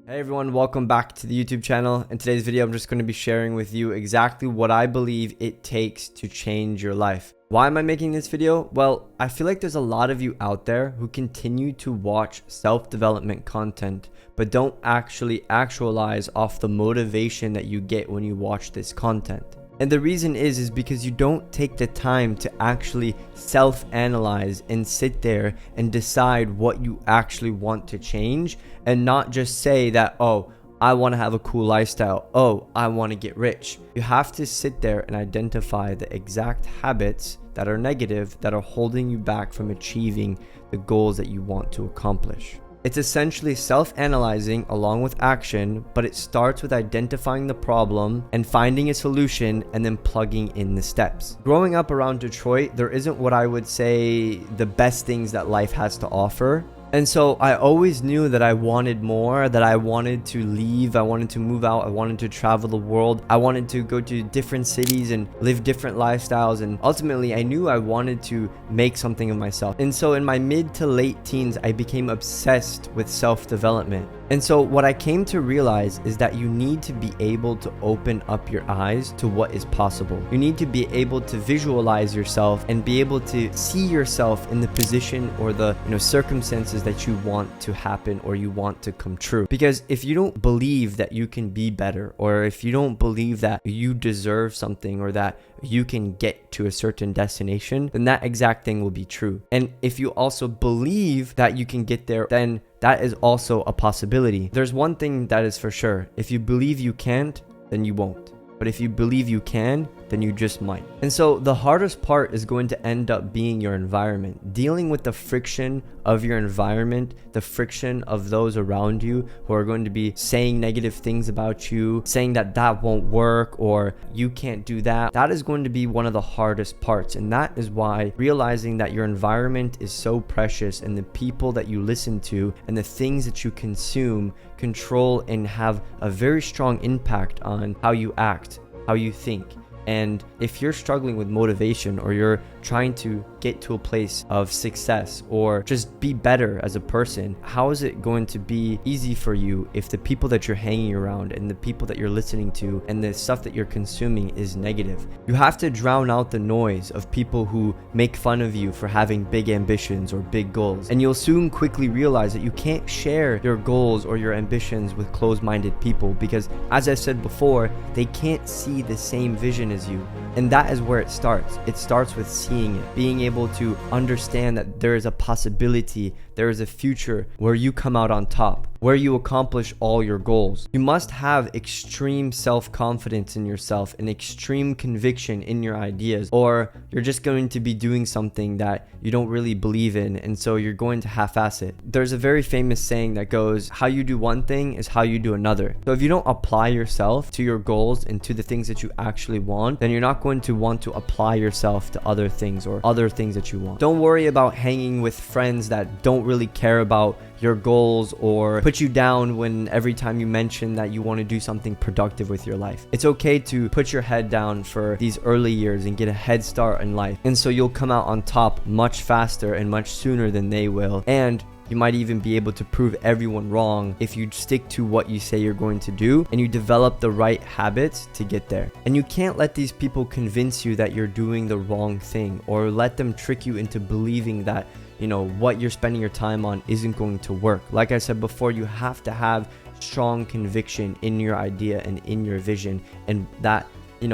Hey everyone, welcome back to the YouTube channel. In today's video, I'm just going to be sharing with you exactly what I believe it takes to change your life. Why am I making this video? Well, I feel like there's a lot of you out there who continue to watch self-development content, but don't actually actualize off the motivation that you get when you watch this content. And the reason is because you don't take the time to actually self-analyze and sit there and decide what you actually want to change, and not just say that, oh, I want to have a cool lifestyle. Oh, I want to get rich. You have to sit there and identify the exact habits that are negative, that are holding you back from achieving the goals that you want to accomplish. It's essentially self-analyzing along with action, but it starts with identifying the problem and finding a solution and then plugging in the steps. Growing up around Detroit, there isn't what I would say the best things that life has to offer. And so I always knew that I wanted more, that I wanted to leave, I wanted to move out, I wanted to travel the world, I wanted to go to different cities and live different lifestyles, and ultimately I knew I wanted to make something of myself. And so in my mid to late teens, I became obsessed with self-development. And so what I came to realize is that you need to be able to open up your eyes to what is possible. You need to be able to visualize yourself and be able to see yourself in the position or the circumstances that you want to happen or you want to come true. Because if you don't believe that you can be better, or if you don't believe that you deserve something or that you can get to a certain destination, then that exact thing will be true. And if you also believe that you can get there, then that is also a possibility. There's one thing that is for sure. If you believe you can't, then you won't. But if you believe you can, then you just might. And so the hardest part is going to end up being your environment. Dealing with the friction of your environment, the friction of those around you who are going to be saying negative things about you, saying that that won't work or you can't do that. That is going to be one of the hardest parts. And that is why realizing that your environment is so precious, and the people that you listen to and the things that you consume control and have a very strong impact on how you act, how you think. And if you're struggling with motivation, or you're trying to get to a place of success or just be better as a person, how is it going to be easy for you if the people that you're hanging around and the people that you're listening to and the stuff that you're consuming is negative? You have to drown out the noise of people who make fun of you for having big ambitions or big goals. And you'll soon quickly realize that you can't share your goals or your ambitions with closed-minded people, because as I said before, they can't see the same vision as you. And that is where it starts. It starts with seeing it, being able to understand that there is a possibility, there is a future where you come out on top, where you accomplish all your goals. You must have extreme self-confidence in yourself and extreme conviction in your ideas, or you're just going to be doing something that you don't really believe in, and so you're going to half-ass it. There's a very famous saying that goes, how you do one thing is how you do another. So if you don't apply yourself to your goals and to the things that you actually want, then you're not going to want to apply yourself to other things or other things that you want. Don't worry about hanging with friends that don't really care about your goals or put you down when every time you mention that you want to do something productive with your life. It's okay to put your head down for these early years and get a head start in life, and so you'll come out on top much faster and much sooner than they will. And you might even be able to prove everyone wrong if you stick to what you say you're going to do and you develop the right habits to get there. And you can't let these people convince you that you're doing the wrong thing, or let them trick you into believing that what you're spending your time on isn't going to work. Like I said before, you have to have strong conviction in your idea and in your vision, and that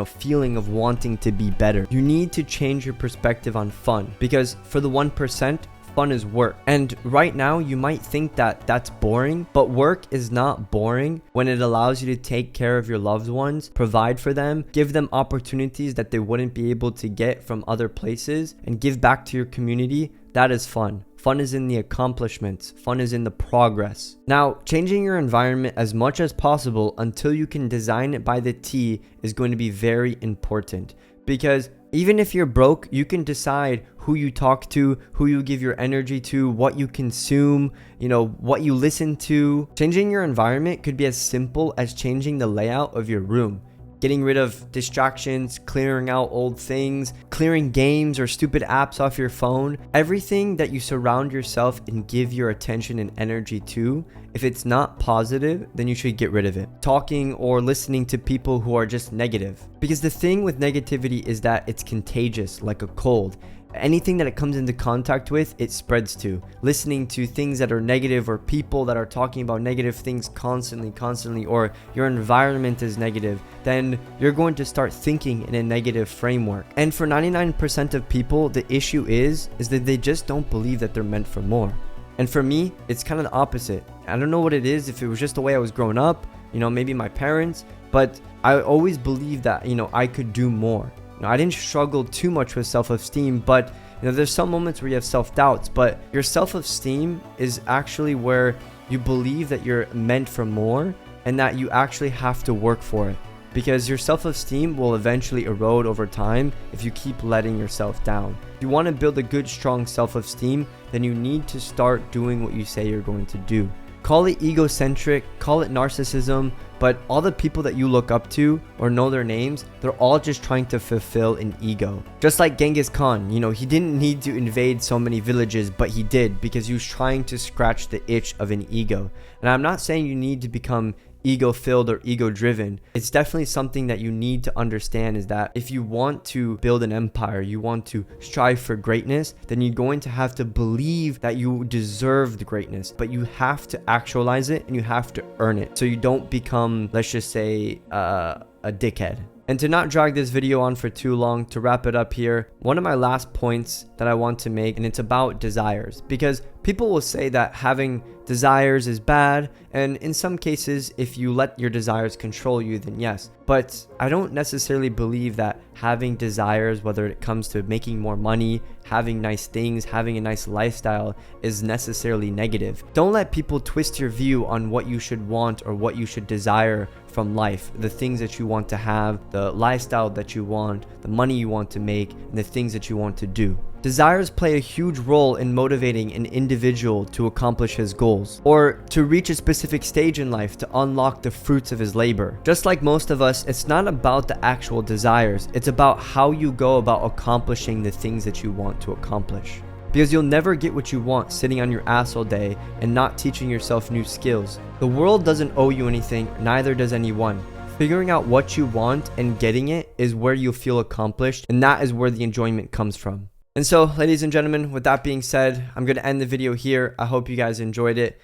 feeling of wanting to be better. You need to change your perspective on fun, because for the 1%, fun is work. And right now you might think that that's boring, but work is not boring when it allows you to take care of your loved ones, provide for them, give them opportunities that they wouldn't be able to get from other places, and give back to your community. That is fun. Fun is in the accomplishments. Fun is in the progress. Now, changing your environment as much as possible until you can design it by the T is going to be very important, because even if you're broke, you can decide who you talk to, who you give your energy to, what you consume, what you listen to. Changing your environment could be as simple as changing the layout of your room. getting rid of distractions, clearing out old things, clearing games or stupid apps off your phone. Everything that you surround yourself and give your attention and energy to, if it's not positive, then you should get rid of it. Talking or listening to people who are just negative. Because the thing with negativity is that it's contagious, like a cold. Anything that it comes into contact with, it spreads to. Listening to things that are negative or people that are talking about negative things constantly, or your environment is negative, then you're going to start thinking in a negative framework. And for 99% of people, the issue is that they just don't believe that they're meant for more. And for me, it's kind of the opposite. I don't know what it is, if it was just the way I was growing up, maybe my parents, but I always believed that, I could do more. I didn't struggle too much with self-esteem, but there's some moments where you have self-doubts, but your self-esteem is actually where you believe that you're meant for more and that you actually have to work for it, because your self-esteem will eventually erode over time if you keep letting yourself down. If you want to build a good, strong self-esteem, then you need to start doing what you say you're going to do. Call it egocentric, call it narcissism, but all the people that you look up to or know their names, they're all just trying to fulfill an ego. Just like Genghis Khan, he didn't need to invade so many villages, but he did because he was trying to scratch the itch of an ego. And I'm not saying you need to become ego-filled or ego-driven. It's definitely something that you need to understand, is that if you want to build an empire, you want to strive for greatness, then you're going to have to believe that you deserve the greatness, but you have to actualize it and you have to earn it, so you don't become, let's just say, a dickhead. And to not drag this video on for too long, to wrap it up here, one of my last points that I want to make, and it's about desires, because people will say that having desires is bad, and in some cases, if you let your desires control you, then yes. But I don't necessarily believe that having desires, whether it comes to making more money, having nice things, having a nice lifestyle, is necessarily negative. Don't let people twist your view on what you should want or what you should desire from life, the things that you want to have, the lifestyle that you want, the money you want to make, and the things that you want to do. Desires play a huge role in motivating an individual to accomplish his goals, or to reach a specific stage in life to unlock the fruits of his labor. Just like most of us, it's not about the actual desires, it's about how you go about accomplishing the things that you want to accomplish. Because you'll never get what you want sitting on your ass all day and not teaching yourself new skills. The world doesn't owe you anything, neither does anyone. Figuring out what you want and getting it is where you'll feel accomplished, and that is where the enjoyment comes from. And so, ladies and gentlemen, with that being said, I'm going to end the video here. I hope you guys enjoyed it.